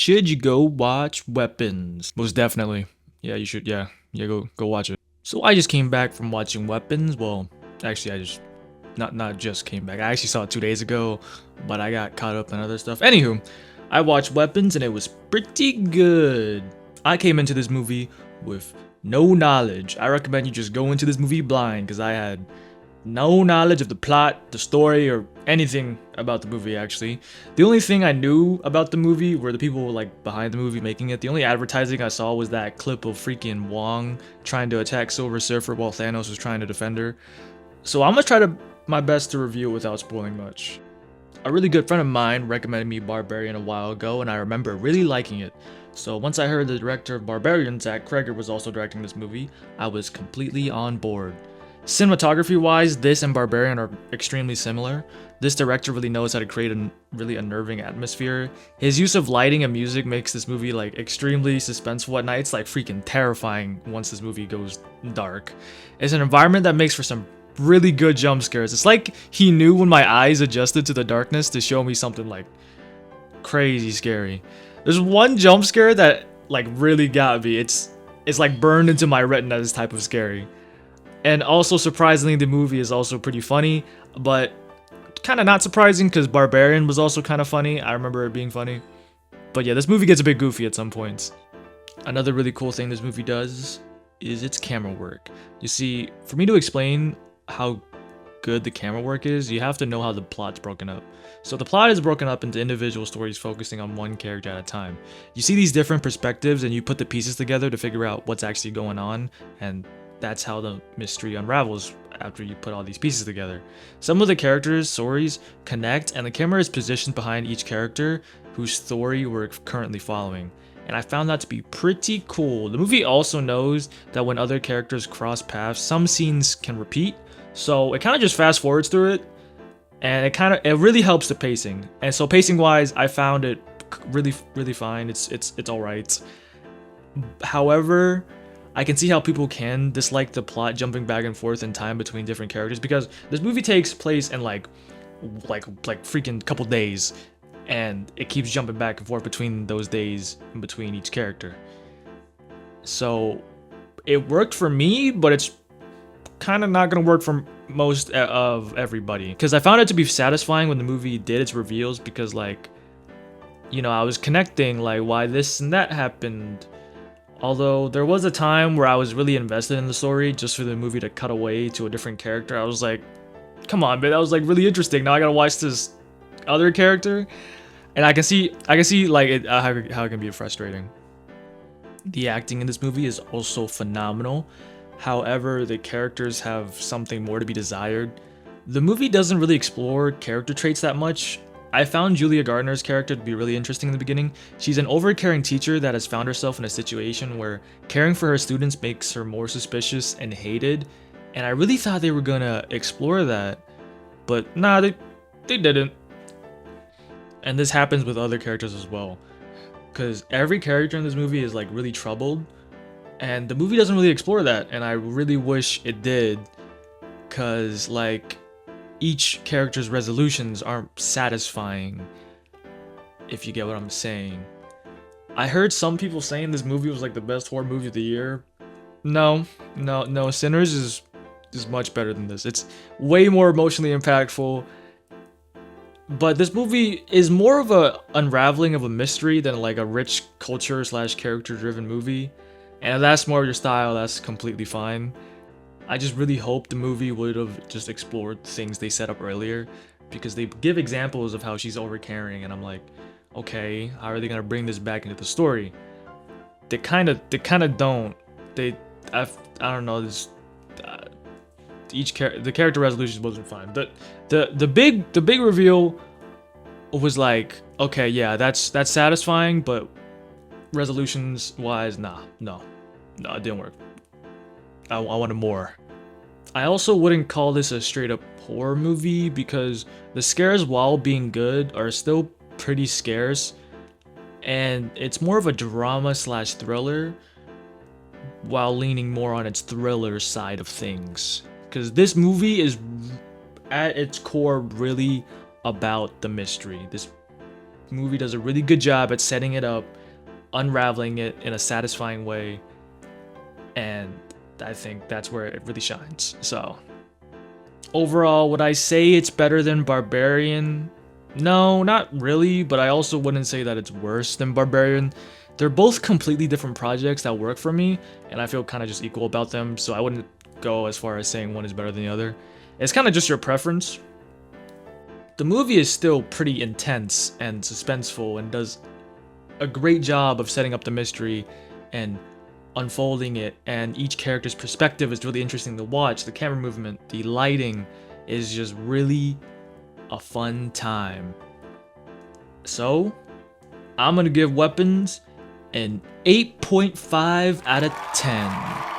should you go watch Weapons? Most definitely. Yeah, you should. Yeah, go watch it. So I just came back from watching Weapons. Well, actually, I just not just came back. I actually saw it 2 days ago, but I got caught up in other stuff. Anywho, I watched Weapons and it was pretty good. I came into this movie with no knowledge. I recommend you just go into this movie blind because I had no knowledge of the plot, the story, or anything about the movie actually. The only thing I knew about the movie were the people like behind the movie making it. The only advertising I saw was that clip of freaking Wong trying to attack Silver Surfer while Thanos was trying to defend her. So I'm gonna try to my best to review it without spoiling much. A really good friend of mine recommended me Barbarian a while ago, and I remember really liking it. So once I heard the director of Barbarian, Zach Cregger, was also directing this movie, I was completely on board. Cinematography wise, this and Barbarian are extremely similar. This director really knows how to create a really unnerving atmosphere. His use of lighting and music makes this movie like extremely suspenseful at night. It's like freaking terrifying once this movie goes dark. It's an environment that makes for some really good jump scares. It's like he knew when my eyes adjusted to the darkness to show me something like crazy scary. There's one jump scare that like really got me. It's like burned into my retina as type of scary. And also surprisingly, the movie is also pretty funny, but kind of not surprising because Barbarian was also kind of funny. I remember it being funny. But yeah, this movie gets a bit goofy at some points. Another really cool thing this movie does is its camera work. You see, for me to explain how good the camera work is, you have to know how the plot's broken up. So the plot is broken up into individual stories focusing on one character at a time. You see these different perspectives and you put the pieces together to figure out what's actually going on, and that's how the mystery unravels after you put all these pieces together. Some of the characters' stories connect, and the camera is positioned behind each character whose story we're currently following. And I found that to be pretty cool. The movie also knows that when other characters cross paths, some scenes can repeat, so it kind of just fast forwards through it, and it really helps the pacing. And so pacing wise, I found it really fine. It's all right. However, I can see how people can dislike the plot jumping back and forth in time between different characters because this movie takes place in like freaking couple days, and it keeps jumping back and forth between those days in between each character. So it worked for me, but it's kind of not gonna work for most of everybody because I found it to be satisfying when the movie did its reveals because like, you know, I was connecting like why this and that happened. Although there was a time where I was really invested in the story just for the movie to cut away to a different character. I was like, come on, man, that was like really interesting. Now I gotta watch this other character, and I can see like how it can be frustrating. The acting in this movie is also phenomenal. However, the characters have something more to be desired. The movie doesn't really explore character traits that much. I found Julia Gardner's character to be really interesting in the beginning. She's an overcaring teacher that has found herself in a situation where caring for her students makes her more suspicious and hated, and I really thought they were gonna explore that, but nah, they didn't. And this happens with other characters as well, because every character in this movie is like really troubled, and the movie doesn't really explore that, and I really wish it did, because like each character's resolutions aren't satisfying, if you get what I'm saying. I heard some people saying this movie was like the best horror movie of the year. No, Sinners is much better than this. It's way more emotionally impactful. But this movie is more of a unraveling of a mystery than like a rich culture slash character driven movie. And if that's more of your style, that's completely fine. I just really hope the movie would have just explored things they set up earlier, because they give examples of how she's overcaring, and I'm like, okay, how are they gonna bring this back into the story? They kind of don't. I don't know. This the character resolutions wasn't fine. The big reveal was like, okay, yeah, that's satisfying, but resolutions wise, no, it didn't work. I wanted more. I also wouldn't call this a straight up horror movie because the scares, while being good, are still pretty scarce, and it's more of a drama slash thriller while leaning more on its thriller side of things. Because this movie is at its core really about the mystery. movie does a really good job at setting it up, unraveling it in a satisfying way, and I think that's where it really shines. So overall, would I say it's better than Barbarian? No, not really, but I also wouldn't say that it's worse than Barbarian. They're both completely different projects that work for me, and I feel kind of just equal about them, so I wouldn't go as far as saying one is better than the other. It's kind of just your preference. The movie is still pretty intense and suspenseful and does a great job of setting up the mystery and unfolding it, and each character's perspective is really interesting to watch. The camera movement, the lighting is just really a fun time. So, I'm gonna give Weapons an 8.5 out of 10.